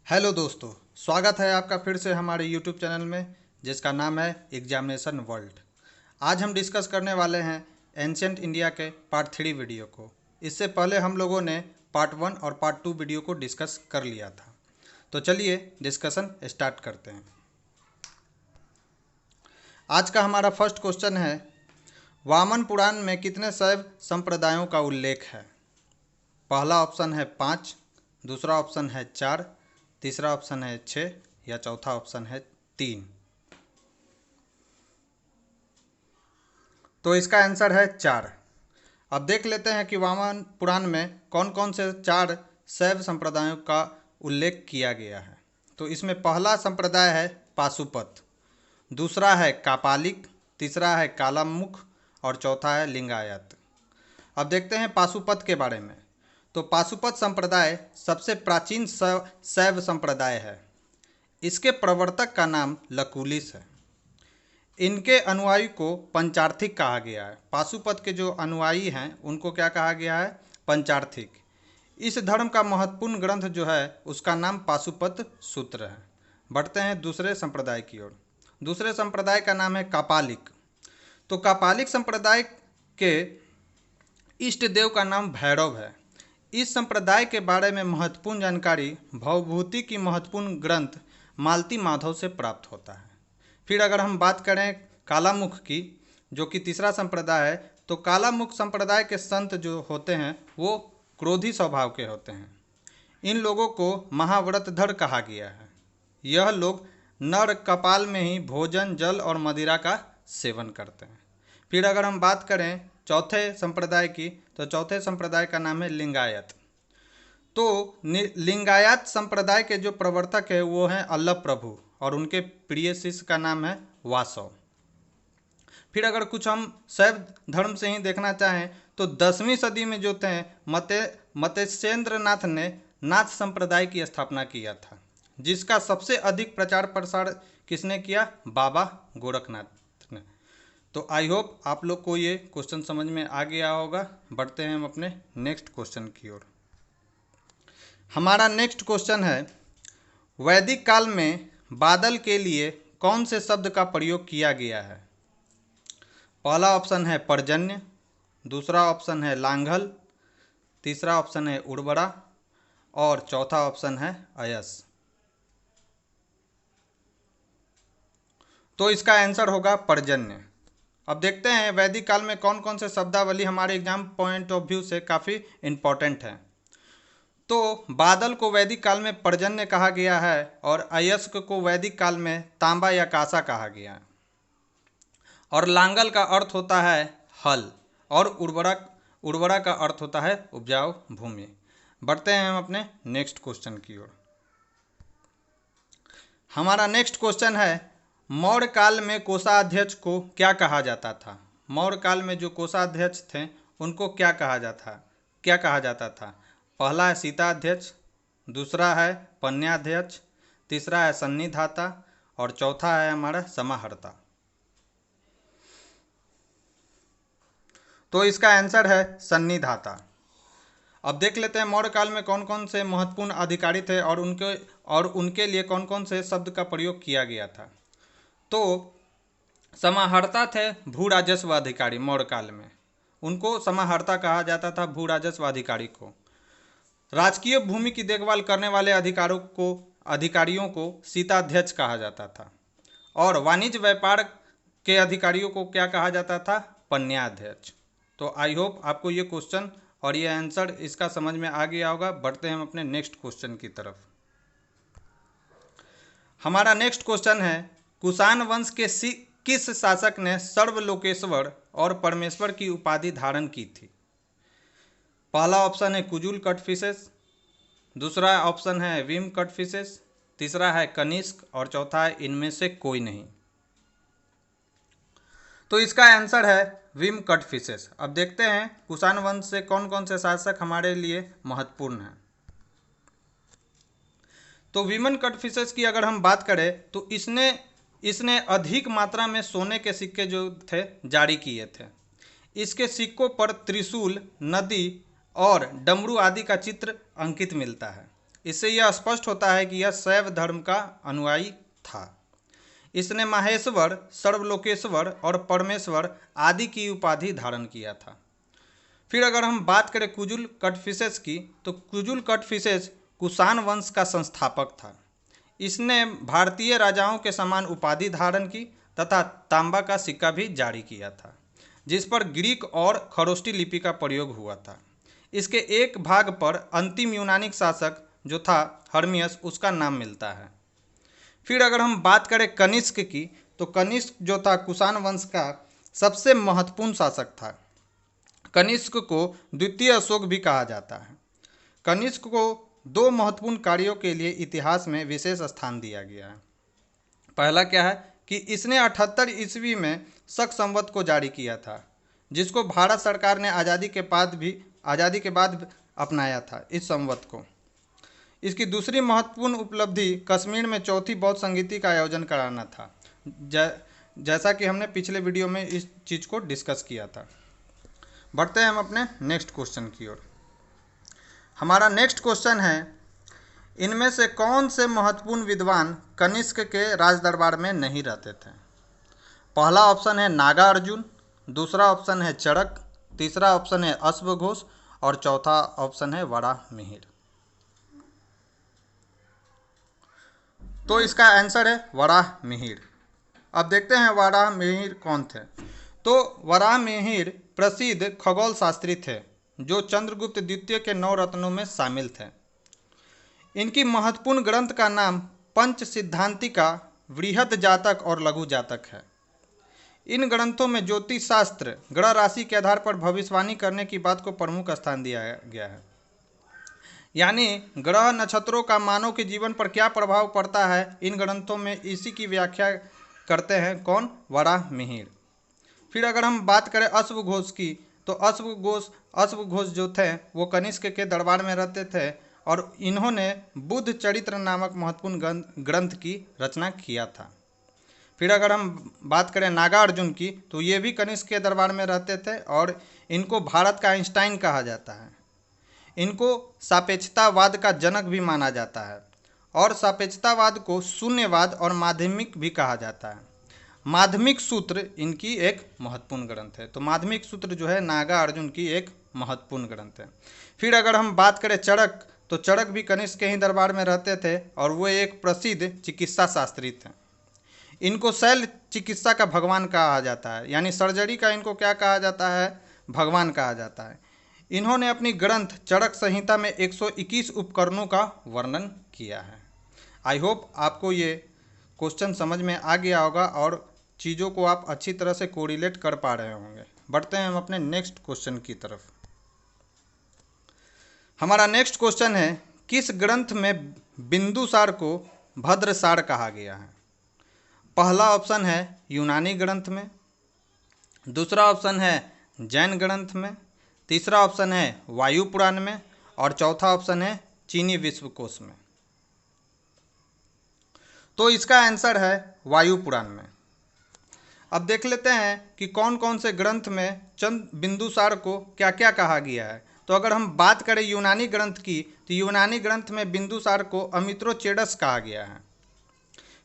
Hello दोस्तों, स्वागत है आपका फिर से हमारे यूट्यूब चैनल में जिसका नाम है एग्जामिनेशन वर्ल्ड। आज हम डिस्कस करने वाले हैं एंशिएंट इंडिया के पार्ट 3 वीडियो को। इससे पहले हम लोगों ने पार्ट 1 और पार्ट 2 वीडियो को डिस्कस कर लिया था। तो चलिए डिस्कशन स्टार्ट करते हैं। आज का हमारा फर्स्ट क्वेश्चन है, वामन पुराण में कितने शैव संप्रदायों का उल्लेख है? पहला ऑप्शन है 5, दूसरा ऑप्शन है 4, तीसरा ऑप्शन है 6 या चौथा ऑप्शन है 3। तो इसका आंसर है 4। अब देख लेते हैं कि वामन पुराण में कौन कौन से 4 शैव संप्रदायों का उल्लेख किया गया है। तो इसमें पहला संप्रदाय है पाशुपत, दूसरा है कापालिक, तीसरा है कालामुख और चौथा है लिंगायत। अब देखते हैं पाशुपत के बारे में। तो पाशुपत संप्रदाय सबसे प्राचीन शैव संप्रदाय है। इसके प्रवर्तक का नाम लकुलिस है। इनके अनुयायी को पंचार्थिक कहा गया है। पाशुपत के जो अनुयायी हैं उनको क्या कहा गया है? पंचार्थिक। इस धर्म का महत्वपूर्ण ग्रंथ जो है उसका नाम पाशुपत सूत्र है। बढ़ते हैं दूसरे संप्रदाय की ओर। दूसरे संप्रदाय का नाम है कापालिक। तो कापालिक संप्रदाय के इष्ट देव का नाम भैरव है। इस संप्रदाय के बारे में महत्वपूर्ण जानकारी भवभूति की महत्वपूर्ण ग्रंथ मालती माधव से प्राप्त होता है। फिर अगर हम बात करें कालामुख की, जो कि तीसरा संप्रदाय है, तो कालामुख संप्रदाय के संत जो होते हैं वो क्रोधी स्वभाव के होते हैं। इन लोगों को महाव्रतधर कहा गया है। यह लोग नर कपाल में ही भोजन, जल और मदिरा का सेवन करते हैं। फिर अगर हम बात करें चौथे संप्रदाय की, तो चौथे संप्रदाय का नाम है लिंगायत। तो लिंगायत संप्रदाय के जो प्रवर्तक है वो हैं अल्लभ प्रभु और उनके प्रिय शिष्य का नाम है वासव। फिर अगर कुछ हम शैव धर्म से ही देखना चाहें तो 10वीं सदी में जो थे मत्स्येंद्र नाथ ने नाथ संप्रदाय की स्थापना किया था, जिसका सबसे अधिक प्रचार प्रसार किसने किया? बाबा गोरखनाथ ने। तो आई होप आप लोग को ये क्वेश्चन समझ में आ गया होगा। बढ़ते हैं हम अपने नेक्स्ट क्वेश्चन की ओर। हमारा नेक्स्ट क्वेश्चन है, वैदिक काल में बादल के लिए कौन से शब्द का प्रयोग किया गया है? पहला ऑप्शन है पर्जन्य, दूसरा ऑप्शन है लांघल, तीसरा ऑप्शन है उर्वरा और चौथा ऑप्शन है अयस। तो इसका आंसर होगा पर्जन्य। अब देखते हैं वैदिक काल में कौन कौन से शब्दावली हमारे एग्जाम पॉइंट ऑफ व्यू से काफ़ी इम्पॉर्टेंट है। तो बादल को वैदिक काल में पर्जन्य कहा गया है और अयस्क को वैदिक काल में तांबा या कांसा कहा गया है। और लांगल का अर्थ होता है हल और उर्वरा का अर्थ होता है उपजाऊ भूमि। बढ़ते हैं हम अपने नेक्स्ट क्वेश्चन की ओर। हमारा नेक्स्ट क्वेश्चन है, मौर्य काल में कोषाध्यक्ष को क्या कहा जाता था? मौर्य काल में जो कोषाध्यक्ष थे उनको क्या कहा जाता था? पहला है सीताध्यक्ष, दूसरा है पन्याध्यक्ष, तीसरा है सन्निधाता और चौथा है हमारा समाहर्ता। तो इसका आंसर है सन्निधाता। अब देख लेते हैं मौर्य काल में कौन कौन से महत्वपूर्ण अधिकारी थे और उनके लिए कौन कौन से शब्द का प्रयोग किया गया था। तो समाहर्ता थे भू राजस्व अधिकारी। मौर्य काल में उनको समाहर्ता कहा जाता था, भू राजस्व अधिकारी को। राजकीय भूमि की देखभाल करने वाले अधिकारियों को सीताध्यक्ष कहा जाता था और वाणिज्य व्यापार के अधिकारियों को क्या कहा जाता था? पन्याध्यक्ष। तो आई होप आपको ये क्वेश्चन और ये आंसर इसका समझ में आ गया होगा। बढ़ते हैं हम अपने नेक्स्ट क्वेश्चन की तरफ। हमारा नेक्स्ट क्वेश्चन है, कुषाण वंश के किस शासक ने सर्वलोकेश्वर और परमेश्वर की उपाधि धारण की थी? पहला ऑप्शन है कुजुल कटफिसेस, दूसरा ऑप्शन है विम कटफिसेस, तीसरा है कनिष्क और चौथा है इनमें से कोई नहीं। तो इसका आंसर है विम कटफिसेस। अब देखते हैं कुषाण वंश से कौन कौन से शासक हमारे लिए महत्वपूर्ण हैं। तो विमन कटफिसेस की अगर हम बात करें तो इसने अधिक मात्रा में सोने के सिक्के जो थे जारी किए थे। इसके सिक्कों पर त्रिशूल, नदी और डमरू आदि का चित्र अंकित मिलता है। इससे यह स्पष्ट होता है कि यह शैव धर्म का अनुयायी था। इसने माहेश्वर, सर्वलोकेश्वर और परमेश्वर आदि की उपाधि धारण किया था। फिर अगर हम बात करें कुजुल कटफिसेस की, तो कुजुल कटफिसेस कुषाण वंश का संस्थापक था। इसने भारतीय राजाओं के समान उपाधि धारण की तथा तांबा का सिक्का भी जारी किया था, जिस पर ग्रीक और खरोष्टी लिपि का प्रयोग हुआ था। इसके एक भाग पर अंतिम यूनानी शासक जो था हर्मियस, उसका नाम मिलता है। फिर अगर हम बात करें कनिष्क की, तो कनिष्क जो था कुषाण वंश का सबसे महत्वपूर्ण शासक था। कनिष्क को द्वितीय अशोक भी कहा जाता है। कनिष्क को दो महत्वपूर्ण कार्यों के लिए इतिहास में विशेष स्थान दिया गया है। पहला क्या है कि इसने 78 ईस्वी में शक संवत को जारी किया था, जिसको भारत सरकार ने आज़ादी के बाद अपनाया था इस संवत को। इसकी दूसरी महत्वपूर्ण उपलब्धि कश्मीर में चौथी बौद्ध संगीति का आयोजन कराना था, जैसा कि हमने पिछले वीडियो में इस चीज़ को डिस्कस किया था। बढ़ते हैं हम अपने नेक्स्ट क्वेश्चन की ओर। हमारा नेक्स्ट क्वेश्चन है, इनमें से कौन से महत्वपूर्ण विद्वान कनिष्क के राज दरबार में नहीं रहते थे? पहला ऑप्शन है नागा अर्जुन, दूसरा ऑप्शन है चरक, तीसरा ऑप्शन है अश्वघोष और चौथा ऑप्शन है वराहमिहिर। तो इसका आंसर है वराहमिहिर। अब देखते हैं वराहमिहिर कौन थे। तो वराहमिहिर प्रसिद्ध खगोल शास्त्री थे, जो चंद्रगुप्त द्वितीय के 9 रत्नों में शामिल थे। इनकी महत्वपूर्ण ग्रंथ का नाम पंच सिद्धांतिका, वृहद जातक और लघु जातक है। इन ग्रंथों में ज्योतिष शास्त्र, ग्रह राशि के आधार पर भविष्यवाणी करने की बात को प्रमुख स्थान दिया गया है। यानी ग्रह नक्षत्रों का मानव के जीवन पर क्या प्रभाव पड़ता है, इन ग्रंथों में इसी की व्याख्या करते हैं कौन? वराहमिहिर। फिर अगर हम बात करें अश्वघोष की, तो अश्वघोष जो थे वो कनिष्क के दरबार में रहते थे और इन्होंने बुद्ध चरित्र नामक महत्वपूर्ण ग्रंथ की रचना किया था। फिर अगर हम बात करें नागार्जुन की, तो ये भी कनिष्क के दरबार में रहते थे और इनको भारत का आइंस्टाइन कहा जाता है। इनको सापेक्षतावाद का जनक भी माना जाता है और सापेक्षतावाद को शून्यवाद और माध्यमिक भी कहा जाता है। माध्यमिक सूत्र इनकी एक महत्वपूर्ण ग्रंथ है। तो माध्यमिक सूत्र जो है नागार्जुन की एक महत्वपूर्ण ग्रंथ है। फिर अगर हम बात करें चरक, तो चरक भी कनिष्क के ही दरबार में रहते थे और वो एक प्रसिद्ध चिकित्सा शास्त्री थे। इनको शैल चिकित्सा का भगवान कहा जाता है, यानी सर्जरी का इनको क्या कहा जाता है? भगवान कहा जाता है। इन्होंने अपनी ग्रंथ चरक संहिता में 121 उपकरणों का वर्णन किया है। आई होप आपको ये क्वेश्चन समझ में आ गया होगा और चीज़ों को आप अच्छी तरह से कोरिलेट कर पा रहे होंगे। बढ़ते हैं हम अपने नेक्स्ट क्वेश्चन की तरफ। हमारा नेक्स्ट क्वेश्चन है, किस ग्रंथ में बिंदुसार को भद्रसार कहा गया है? पहला ऑप्शन है यूनानी ग्रंथ में, दूसरा ऑप्शन है जैन ग्रंथ में, तीसरा ऑप्शन है वायु पुराण में और चौथा ऑप्शन है चीनी विश्वकोश में। तो इसका आंसर है वायु पुराण में। अब देख लेते हैं कि कौन कौन से ग्रंथ में चंद बिंदुसार को क्या क्या कहा गया है। तो अगर हम बात करें यूनानी ग्रंथ की, तो यूनानी ग्रंथ में बिंदुसार को अमित्रोचेडस कहा गया है।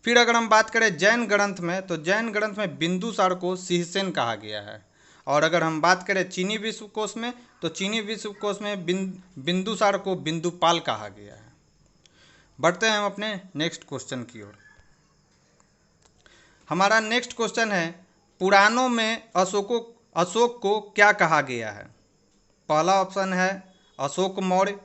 फिर अगर हम बात करें जैन ग्रंथ में, तो जैन ग्रंथ में बिंदुसार को सिंहसेन कहा गया है। और अगर हम बात करें चीनी विश्वकोश में, तो चीनी विश्वकोश में बिंदुसार को बिंदुपाल कहा गया है। बढ़ते हैं हम अपने नेक्स्ट क्वेश्चन की ओर। हमारा नेक्स्ट क्वेश्चन है, पुराणों में अशोक को क्या कहा गया है? पहला ऑप्शन है अशोक मौर्य,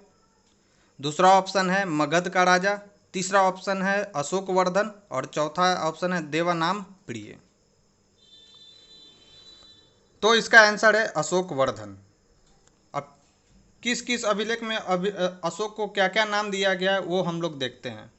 दूसरा ऑप्शन है मगध का राजा, तीसरा ऑप्शन है अशोक वर्धन और चौथा ऑप्शन है देवानाम प्रिय। तो इसका आंसर है अशोक वर्धन। अब किस किस अभिलेख में अशोक को क्या क्या नाम दिया गया है वो हम लोग देखते हैं।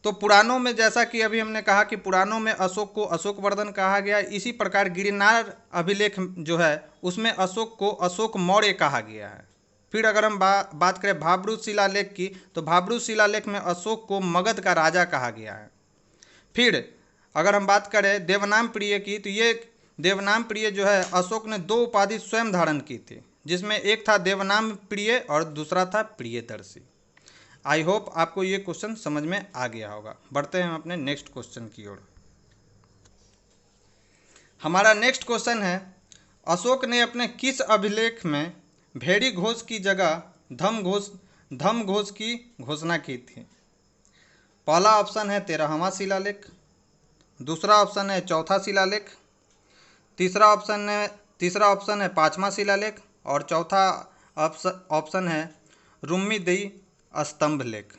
तो पुराणों में, जैसा कि अभी हमने कहा कि पुराणों में अशोक को अशोक वर्धन कहा गया, इसी प्रकार गिरनार अभिलेख जो है उसमें अशोक को अशोक मौर्य कहा गया है। फिर अगर हम बात करें भाब्रू शिलालेख की, तो भाब्रू शिलालेख में अशोक को मगध का राजा कहा गया है। फिर अगर हम बात करें देवनाम प्रिय की, तो ये देवनाम प्रिय जो है अशोक ने 2 उपाधि स्वयं धारण की थी, जिसमें एक था देवनाम प्रिय और दूसरा था प्रियदर्शी। आई होप आपको ये क्वेश्चन समझ में आ गया होगा। बढ़ते हैं हम अपने नेक्स्ट क्वेश्चन की ओर। हमारा नेक्स्ट क्वेश्चन है, अशोक ने अपने किस अभिलेख में भेड़ी घोष की जगह धम घोष की घोषणा की थी? पहला ऑप्शन है 13वां शिलालेख, दूसरा ऑप्शन है चौथा शिलालेख, तीसरा ऑप्शन है 5वां शिलालेख और चौथा ऑप्शन है रुम्मीदेई स्तंभ लेख।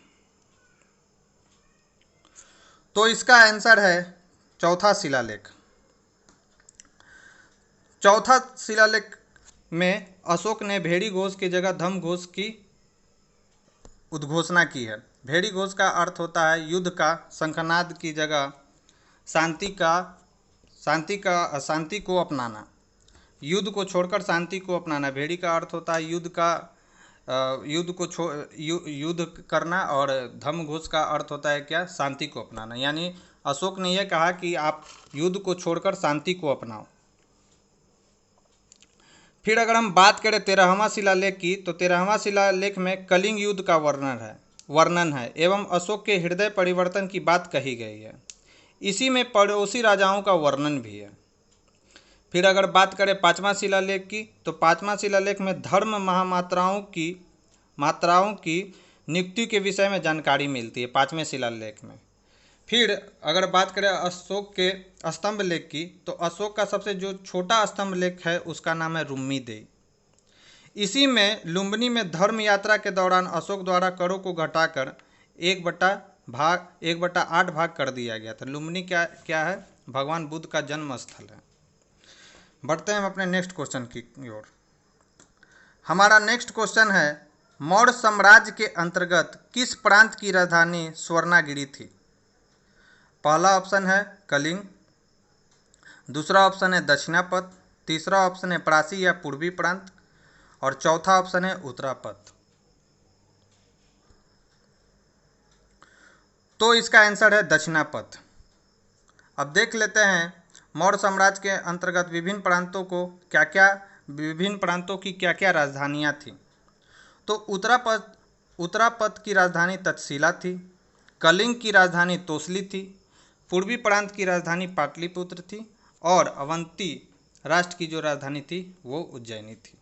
तो इसका आंसर है चौथा शिलालेख। चौथा शिलालेख में अशोक ने भेड़ी घोष की जगह धम घोष की उद्घोषणा की है। भेड़ी घोष का अर्थ होता है युद्ध का, शंखनाद की जगह शांति को अपनाना, युद्ध को छोड़कर शांति को अपनाना। भेड़ी का अर्थ होता है युद्ध करना और धम घोष का अर्थ होता है क्या? शांति को अपनाना। यानी अशोक ने यह कहा कि आप युद्ध को छोड़कर शांति को अपनाओ। फिर अगर हम बात करें 13वां शिलालेख की, तो 13वां शिलालेख में कलिंग युद्ध का वर्णन है एवं अशोक के हृदय परिवर्तन की बात कही गई है। इसी में पड़ोसी राजाओं का वर्णन भी है। फिर अगर बात करें 5वां शिलालेख की, तो 5वां शिलालेख में धर्म मात्राओं की नियुक्ति के विषय में जानकारी मिलती है 5वें शिलालेख में। फिर अगर बात करें अशोक के स्तंभ लेख की, तो अशोक का सबसे जो छोटा स्तंभ लेख है उसका नाम है रुम्मीदेई। इसी में लुम्बिनी में धर्म यात्रा के दौरान अशोक द्वारा करों को घटाकर 1/8 भाग कर दिया गया था। लुम्बिनी क्या है? भगवान बुद्ध का जन्म स्थल है। बढ़ते हैं हम अपने नेक्स्ट क्वेश्चन की ओर। हमारा नेक्स्ट क्वेश्चन है, मौर्य साम्राज्य के अंतर्गत किस प्रांत की राजधानी स्वर्णागिरी थी? पहला ऑप्शन है कलिंग, दूसरा ऑप्शन है दक्षिणापथ, तीसरा ऑप्शन है प्राची या पूर्वी प्रांत और चौथा ऑप्शन है उत्तरापथ। तो इसका आंसर है दक्षिणापथ। अब देख लेते हैं मौर्य साम्राज्य के अंतर्गत विभिन्न प्रांतों की क्या क्या राजधानियाँ थीं। तो उत्तरापथ की राजधानी तक्षशिला थी, कलिंग की राजधानी तोसली थी, पूर्वी प्रांत की राजधानी पाटलिपुत्र थी और अवंती राष्ट्र की जो राजधानी थी वो उज्जैनी थी।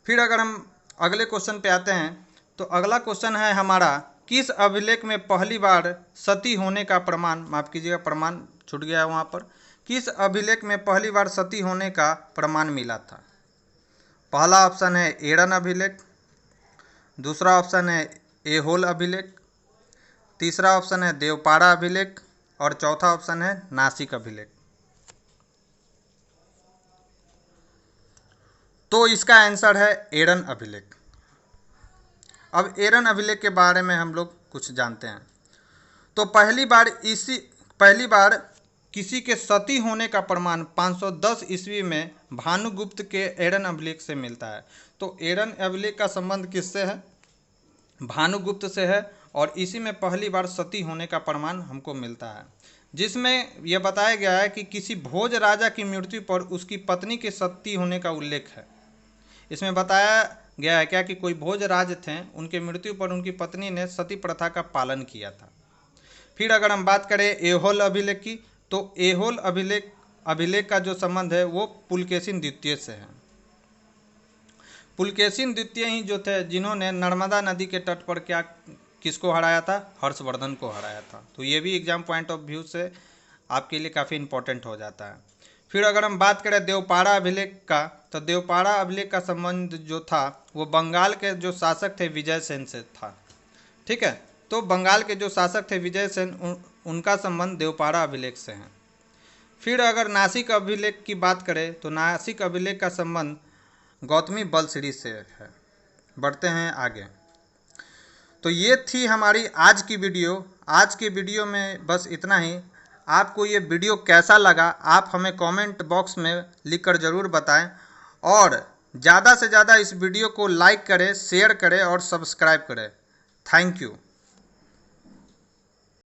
फिर अगर हम अगले क्वेश्चन पे आते हैं, तो अगला क्वेश्चन है हमारा, किस अभिलेख में पहली बार सती होने का प्रमाण, माफ कीजिएगा प्रमाण छूट गया है वहाँ पर, किस अभिलेख में पहली बार सती होने का प्रमाण मिला था? पहला ऑप्शन है एड़न अभिलेख, दूसरा ऑप्शन है ऐहोल अभिलेख, तीसरा ऑप्शन है देवपाड़ा अभिलेख और चौथा ऑप्शन है नासिक अभिलेख। तो इसका आंसर है एड़न अभिलेख। अब एड़न अभिलेख के बारे में हम लोग कुछ जानते हैं। तो पहली बार किसी के सती होने का प्रमाण 510 ईस्वी में भानुगुप्त के एड़न अभिलेख से मिलता है। तो एड़न अभिलेख का संबंध किससे है? भानुगुप्त से है और इसी में पहली बार सती होने का प्रमाण हमको मिलता है, जिसमें यह बताया गया है कि किसी भोज राजा की मृत्यु पर उसकी पत्नी के सती होने का उल्लेख है। इसमें बताया गया है क्या कि कोई भोज राज थे, उनके मृत्यु पर उनकी पत्नी ने सती प्रथा का पालन किया था। फिर अगर हम बात करें ऐहोल अभिलेख की, तो ऐहोल अभिलेख का जो संबंध है वो पुलकेशिन द्वितीय से है। पुलकेशिन द्वितीय ही जो थे जिन्होंने नर्मदा नदी के तट पर किसको हराया था? हर्षवर्धन को हराया था। तो ये भी एग्जाम पॉइंट ऑफ व्यू से आपके लिए काफ़ी इंपॉर्टेंट हो जाता है। फिर अगर हम बात करें देवपाड़ा अभिलेख का, तो देवपाड़ा अभिलेख का संबंध जो था वो बंगाल के जो शासक थे विजयसेन से था। ठीक है, तो बंगाल के जो शासक थे विजयसेन, उनका संबंध देवपाड़ा अभिलेख से है। फिर अगर नासिक अभिलेख की बात करें, तो नासिक अभिलेख का संबंध गौतमी बलश्री से है। बढ़ते हैं आगे। तो ये थी हमारी आज की वीडियो। आज की वीडियो में बस इतना ही। आपको ये वीडियो कैसा लगा आप हमें कमेंट बॉक्स में लिखकर ज़रूर बताएं और ज़्यादा से ज़्यादा इस वीडियो को लाइक करें, शेयर करें और सब्सक्राइब करें। Thank you.